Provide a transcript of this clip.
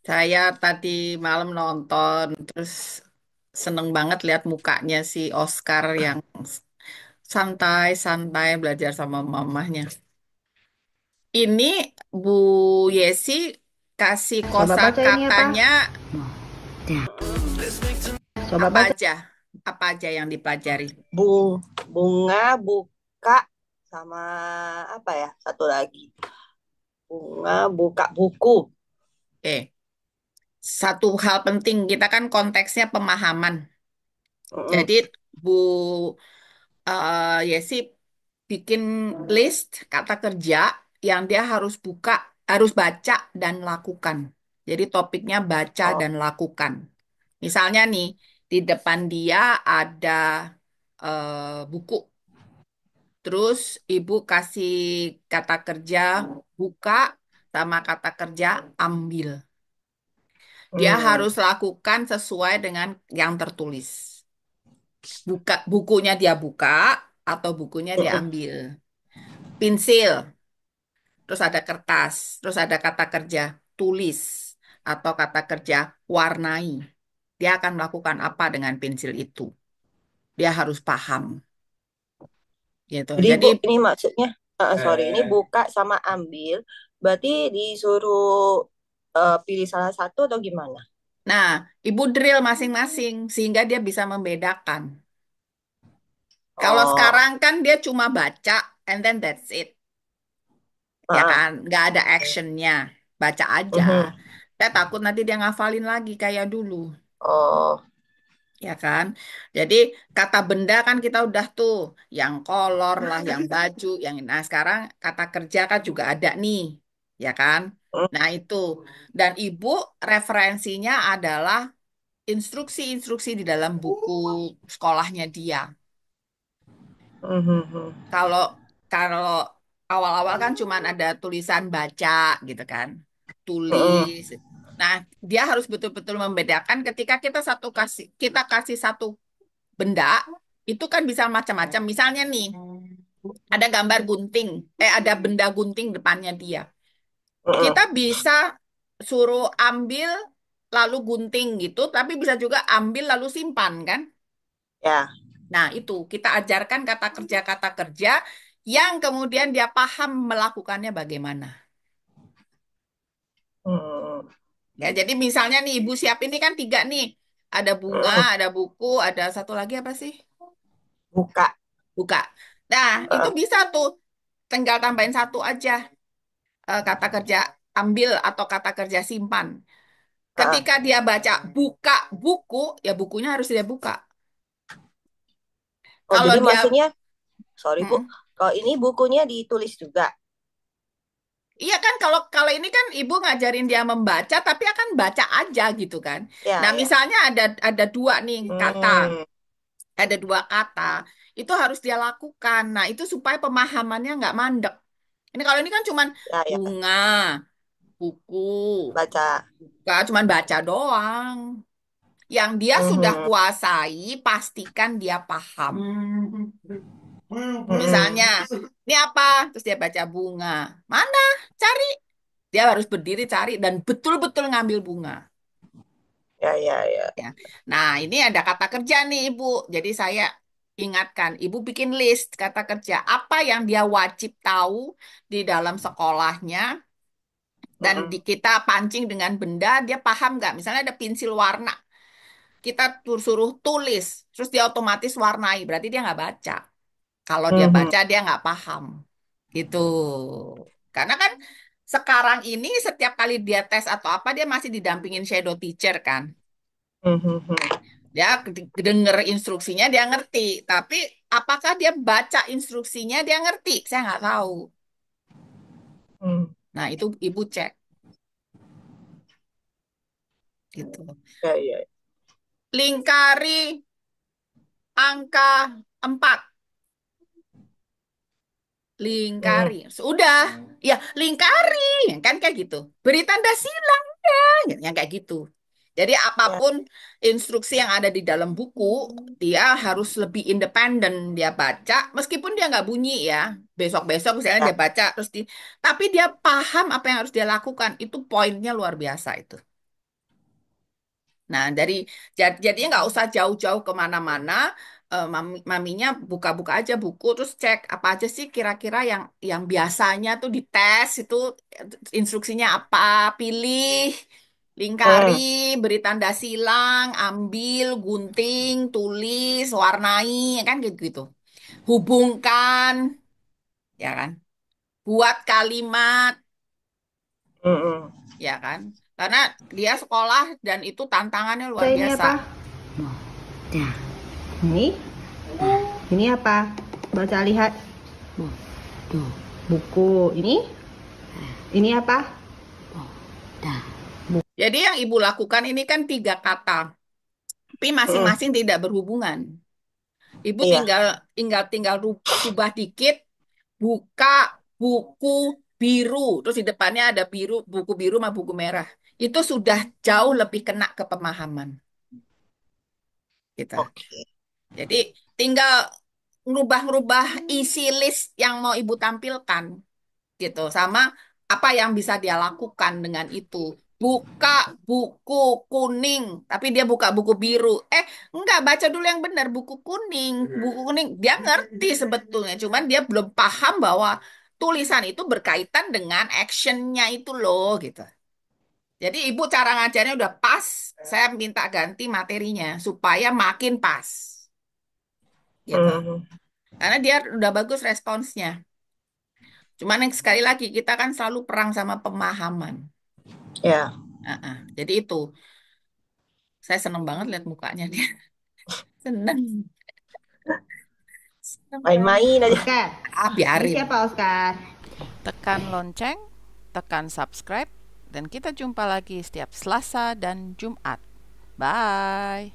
Saya tadi malam nonton, terus seneng banget lihat mukanya si Oscar yang santai-santai belajar sama mamahnya. Ini Bu Yesi kasih Coba baca ini apa? kosakatanya Ya, coba apa baca. aja? Apa aja yang dipelajari? Bunga, buka, sama apa ya? Satu lagi. Bunga, buka buku. Eh, satu hal penting, kita kan konteksnya pemahaman. Mm-mm. Jadi Bu Yesi bikin list kata kerja yang dia harus buka, harus baca dan lakukan. Jadi topiknya baca Oh, dan lakukan. Misalnya nih, di depan dia ada buku. Terus ibu kasih kata kerja buka sama kata kerja ambil. Dia hmm. harus lakukan sesuai dengan yang tertulis. Bukunya dia buka atau bukunya dia Mm-mm. ambil. Pensil, terus ada kertas, terus ada kata kerja tulis atau kata kerja warnai. Dia akan melakukan apa dengan pensil itu? Dia harus paham, gitu. Jadi Jadi, Bu, ini maksudnya, sorry, ini buka sama ambil. Berarti disuruh pilih salah satu atau gimana? nah, ibu drill masing-masing sehingga dia bisa membedakan. Kalau Oh, sekarang kan dia cuma baca and then that's it, ya ah, kan? Nggak ada actionnya, baca aja. mhm. Saya takut nanti dia ngafalin lagi kayak dulu. Oh, Ya kan? Jadi kata benda kan kita udah tuh, yang kolor lah, yang baju, yang nah sekarang kata kerja kan juga ada nih, ya kan? mm, Nah itu dan ibu referensinya adalah instruksi-instruksi di dalam buku sekolahnya dia. mhm, Kalau kalau awal-awal kan cuman ada tulisan baca gitu kan, mhm. tulis. Nah dia harus betul-betul membedakan ketika kita kasih satu benda itu kan bisa macam-macam. Misalnya nih, ada gambar gunting, ada benda gunting depannya dia. Kita Mm-mm. bisa suruh ambil lalu gunting gitu, tapi bisa juga ambil lalu simpan kan? Ya. Nah, itu kita ajarkan kata kerja yang kemudian dia paham melakukannya bagaimana. Mm-mm. Ya, jadi misalnya nih Ibu siap ini kan tiga nih. Ada bunga, Mm-mm. ada buku, ada satu lagi apa sih? Buka. Buka. Nah, itu Heeh. bisa tuh. Tinggal tambahin satu aja kata kerja ambil atau kata kerja simpan. Heeh. Ketika dia baca buka buku, ya bukunya harus dia buka. Oh, Kalau jadi dia, maksudnya, sorry Bu, mm, kalau ini bukunya ditulis juga. iya kan kalau kalau ini kan ibu ngajarin dia membaca, tapi akan baca aja gitu kan. Ya, Nah ya. misalnya ada dua nih kata, Hmm. ada dua kata, itu harus dia lakukan. Nah itu supaya pemahamannya nggak mandek. Ini kalau ini kan cuman Ya, ya. bunga, buku, Baca. nggak cuman baca doang. Yang dia sudah Mhm. kuasai, pastikan dia paham. Misalnya, Mhm. ini apa? Terus dia baca bunga. Mana? Cari. Dia harus berdiri cari dan betul-betul ngambil bunga. Ya, ya, ya. Ya. Nah, ini ada kata kerja nih, Ibu. Jadi saya ingatkan, Ibu bikin list kata kerja. Apa yang dia wajib tahu di dalam sekolahnya. Dan Mhm. kita pancing dengan benda, dia paham nggak? Misalnya ada pensil warna. Kita suruh tulis, terus dia otomatis warnai. Berarti dia nggak baca. Kalau dia Mhm. baca, dia nggak paham. Gitu. Karena kan sekarang ini setiap kali dia tes atau apa, dia masih didampingin shadow teacher kan. Mhm. Dia denger instruksinya, dia ngerti. Tapi apakah dia baca instruksinya, dia ngerti? Saya nggak tahu. Mhm. Nah, itu ibu cek. Gitu. Ya, ya. Lingkari angka 4. Mhm. Lingkari. Sudah. Ya, lingkari. Kan kayak gitu. Beri tanda silang. Ya, yang kayak gitu. Jadi Ya, apapun instruksi yang ada di dalam buku, dia harus lebih independen. Dia baca, meskipun dia nggak bunyi ya. Besok-besok misalnya ya. dia baca, tapi dia paham apa yang harus dia lakukan. Itu poinnya luar biasa itu. Nah, jadinya nggak usah jauh-jauh kemana-mana. Maminya buka-buka aja buku, terus cek apa aja sih kira-kira yang biasanya tuh dites itu instruksinya apa, pilih, lingkari, Hmm. beri tanda silang, ambil, gunting, tulis, warnai, kan gitu-gitu. Hubungkan, ya kan? Buat kalimat, Mm-mm. ya kan? Karena dia sekolah dan itu tantangannya luar Baca ini biasa. apa? Dah. Ini? Ini apa? Baca lihat. Tuh. Buku. Ini apa? Dah. Jadi yang ibu lakukan ini kan 3 kata, tapi Mm-mm. masing-masing tidak berhubungan. Ibu Iya. tinggal ubah dikit, buka buku biru, terus di depannya ada buku biru sama buku merah. Itu sudah jauh lebih kena ke pemahaman kita. Oke. Jadi tinggal ngerubah-ngerubah isi list yang mau ibu tampilkan gitu sama apa yang bisa dia lakukan dengan itu. Buka buku kuning, tapi dia buka buku biru. Enggak, baca dulu yang benar, buku kuning. Buku kuning dia ngerti sebetulnya, cuman dia belum paham bahwa tulisan itu berkaitan dengan actionnya itu loh gitu. Jadi ibu cara ngajarnya udah pas, saya minta ganti materinya supaya makin pas gitu. Mm. Karena dia udah bagus responsnya. Cuman yang sekali lagi kita kan selalu perang sama pemahaman. Ya. Jadi itu saya seneng banget lihat mukanya dia. Seneng, seneng banget. Main-main aja. Oscar. Ini Biarin. siapa Oscar? Tekan lonceng, tekan subscribe, dan kita jumpa lagi setiap Selasa dan Jumat. Bye.